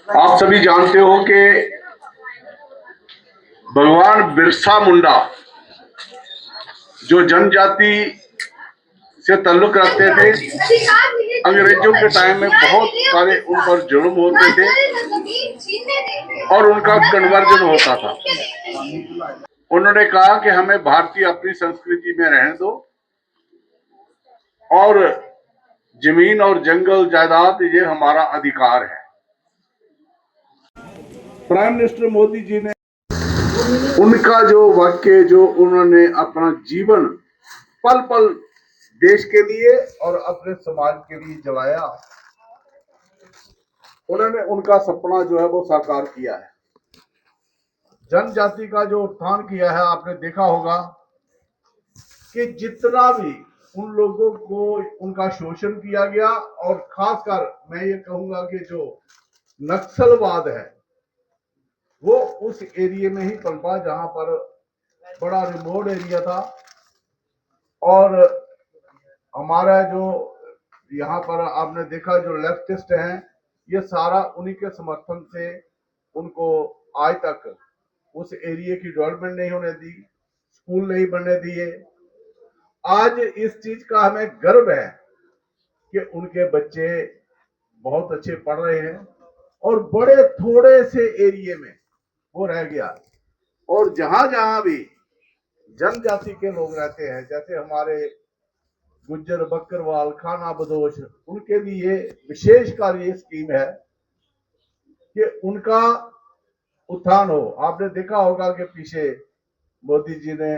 आप सभी जानते हो कि भगवान बिरसा मुंडा जो जनजाति से ताल्लुक रखते थे, अंग्रेजों के टाइम में बहुत सारे उन पर जुल्म होते थे और उनका कन्वर्जन होता था। उन्होंने कहा कि हमें भारतीय अपनी संस्कृति में रहने दो और जमीन और जंगल जायदाद ये हमारा अधिकार है। प्राइम मिनिस्टर मोदी जी ने उनका जो वाक्य, जो उन्होंने अपना जीवन पल पल देश के लिए और अपने समाज के लिए जलाया, उन्होंने उनका सपना जो है वो साकार किया है। जनजाति का जो उत्थान किया है, आपने देखा होगा कि जितना भी उन लोगों को उनका शोषण किया गया, और खासकर मैं ये कहूंगा कि जो नक्सलवाद है वो उस एरिया में ही पनपा जहां पर बड़ा रिमोट एरिया था। और हमारा जो यहाँ पर आपने देखा जो लेफ्टिस्ट हैं, ये सारा उन्हीं के समर्थन से उनको आज तक उस एरिया की डेवलपमेंट नहीं होने दी, स्कूल नहीं बनने दिए। आज इस चीज का हमें गर्व है कि उनके बच्चे बहुत अच्छे पढ़ रहे हैं और बड़े थोड़े से एरिया में वो रह गया। और जहां जहां भी जनजाति के लोग रहते हैं, जैसे हमारे गुज्जर, बकरवाल, खाना बदोश, उनके लिए विशेष कार्य स्कीम है कि उनका उत्थान हो। आपने देखा होगा कि पीछे मोदी जी ने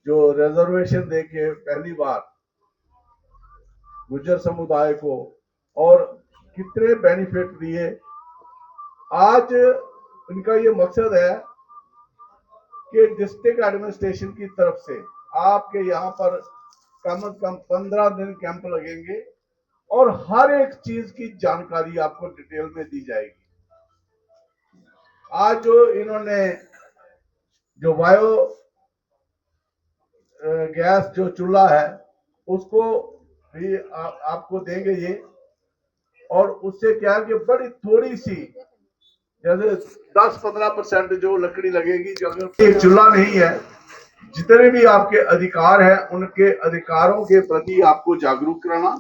जो रिजर्वेशन देके पहली बार गुज्जर समुदाय को और कितने बेनिफिट दिए। आज इनका ये मकसद है कि डिस्ट्रिक्ट एडमिनिस्ट्रेशन की तरफ से आपके यहाँ पर कम से कम 15 दिन कैंप लगेंगे और हर एक चीज की जानकारी आपको डिटेल में दी जाएगी। आज जो इन्होंने जो बायो गैस जो चूल्हा है उसको भी आपको देंगे ये, और उससे क्या है कि बड़ी थोड़ी सी जैसे 10-15% जो लकड़ी लगेगी, जो अगर एक चूल्हा नहीं है, जितने भी आपके अधिकार हैं उनके अधिकारों के प्रति आपको जागरूक कराना,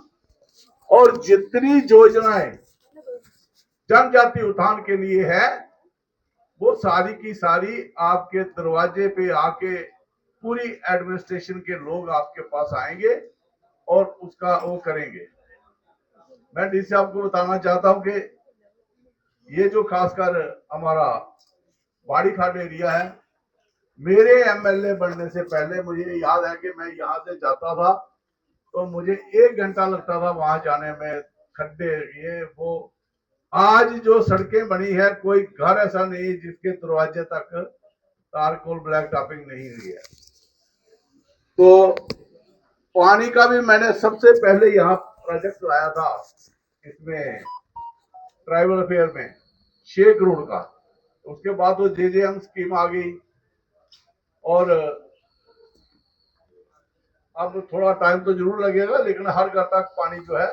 और जितनी योजनाएं जनजाति उत्थान के लिए है वो सारी की सारी आपके दरवाजे पे आके पूरी एडमिनिस्ट्रेशन के लोग आपके पास आएंगे और उसका वो करेंगे। मैं डी साहब को बताना चाहता हूं कि ये जो खासकर हमारा बाड़ी खाट एरिया है, मेरे एमएलए बनने से पहले मुझे याद है कि मैं यहाँ से जाता था तो मुझे 1 घंटा लगता था वहां जाने में, खड्डे ये वो। आज जो सड़कें बनी है, कोई घर ऐसा नहीं जिसके दरवाजे तक तारकोल ब्लैक टॉपिंग नहीं हुई है। तो पानी का भी मैंने सबसे पहले यहाँ प्रोजेक्ट लाया था, इसमें ट्राइबल अफेयर में 6 करोड़ का। उसके बाद वो जेजेएम स्कीम आ गई, और अब थोड़ा टाइम तो जरूर लगेगा लेकिन हर घर तक पानी जो है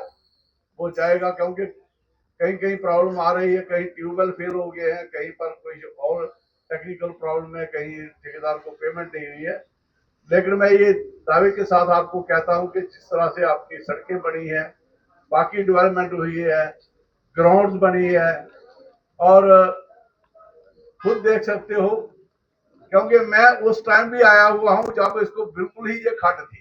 वो जाएगा, क्योंकि कहीं कहीं प्रॉब्लम आ रही है, कहीं ट्यूबवेल फेल हो गए हैं, कहीं पर कोई और टेक्निकल प्रॉब्लम है, कहीं ठेकेदार को पेमेंट नहीं हुई है। लेकिन मैं ये दावे के साथ आपको कहता हूं कि जिस तरह से आपकी सड़कें बनी है, बाकी डेवलपमेंट हुई है, ग्राउंड्स बनी है, और खुद देख सकते हो क्योंकि मैं उस टाइम भी आया हुआ हूं जब इसको बिल्कुल ही ये खट थी।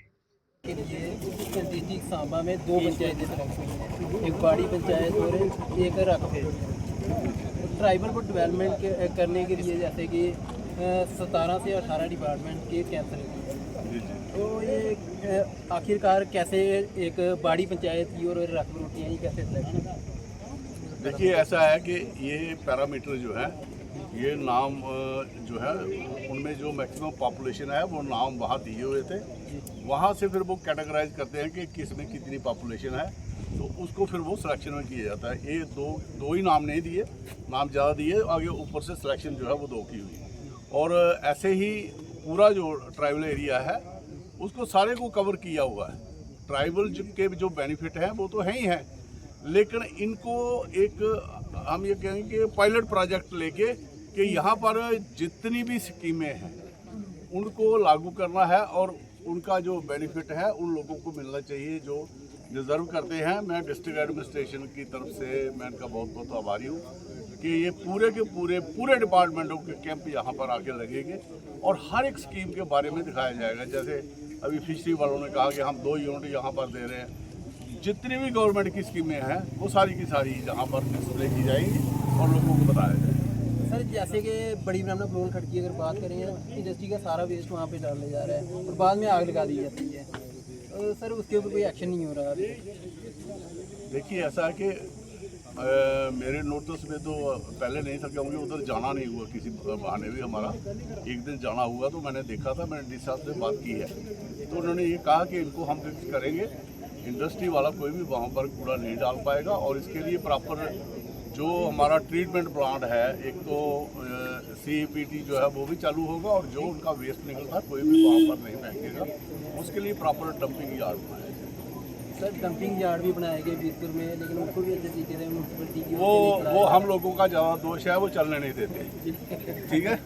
के लिए डिस्ट्रिक्ट सांबा में 2 पंचायतें सिलेक्ट हुई हैं, एक बाड़ी पंचायत और एक रखफे। ट्राइबल को डेवलपमेंट करने के लिए जैसे कि 17 से 18 डिपार्टमेंट के कैंसर हुए, तो ये आखिरकार कैसे एक बाड़ी पंचायत की और रकब रोटियाँ ही कैसे सिलेक्शन? देखिए, ऐसा है कि ये पैरामीटर जो है, ये नाम जो है उनमें जो मैक्सिमम पॉपुलेशन है वो नाम वहाँ दिए हुए थे। वहाँ से फिर वो कैटेगराइज करते हैं कि किस में कितनी पॉपुलेशन है, तो उसको फिर वो सिलेक्शन में किया जाता है। ये दो ही नाम नहीं दिए, नाम ज़्यादा दिए, आगे ऊपर से सिलेक्शन जो है वो 2 की हुई। और ऐसे ही पूरा जो ट्राइबल एरिया है उसको सारे को कवर किया हुआ है। ट्राइबल के जो बेनिफिट हैं वो तो है ही हैं, लेकिन इनको एक हम ये कहेंगे कि पायलट प्रोजेक्ट लेके कि यहाँ पर जितनी भी स्कीमें हैं उनको लागू करना है और उनका जो बेनिफिट है उन लोगों को मिलना चाहिए जो डिज़र्व करते हैं। मैं डिस्ट्रिक्ट एडमिनिस्ट्रेशन की तरफ से मैं इनका बहुत बहुत आभारी हूँ कि ये पूरे के पूरे डिपार्टमेंटों के कैंप यहाँ पर आके लगेंगे और हर एक स्कीम के बारे में दिखाया जाएगा। जैसे अभी फिशरी वालों ने कहा कि हम 2 यूनिट यहाँ पर दे रहे हैं, जितनी भी गवर्नमेंट की स्कीमें हैं वो सारी की सारी यहाँ पर डिस्प्ले की जाएंगी और लोगों को बताया जाएगा। सर जैसे कि बड़ी ब्राह्मणा फ्लोर खड़ की अगर बात करें, इंडस्ट्री का सारा वेस्ट वहाँ पे डाला जा रहा है और बाद में आग लगा दी जाती है, सर उसके ऊपर कोई एक्शन नहीं हो रहा। देखिए ऐसा है कि मेरे नोटिस में तो पहले नहीं था क्योंकि उधर जाना नहीं हुआ, किसी बहाने भी हमारा एक दिन जाना हुआ तो मैंने देखा था, मैंने डी साहब से बात की है तो उन्होंने ये कहा कि इनको हम फिक्स करेंगे, इंडस्ट्री वाला कोई भी वहाँ पर कूड़ा नहीं डाल पाएगा और इसके लिए प्रॉपर जो हमारा ट्रीटमेंट प्लांट है, एक तो CEPT जो है वो भी चालू होगा और जो उनका वेस्ट निकलता है कोई भी वहाँ पर नहीं फेंकेगा, उसके लिए प्रॉपर डंपिंग यार्ड बनाया जाएगा। सर डंपिंग यार्ड भी बनाए गए बीरपुर में, लेकिन उनको भी अच्छे तरीके से म्यूनसिपलिटी की वो हम लोगों का ज़्यादा दोष है, वो चलने नहीं देते। ठीक है।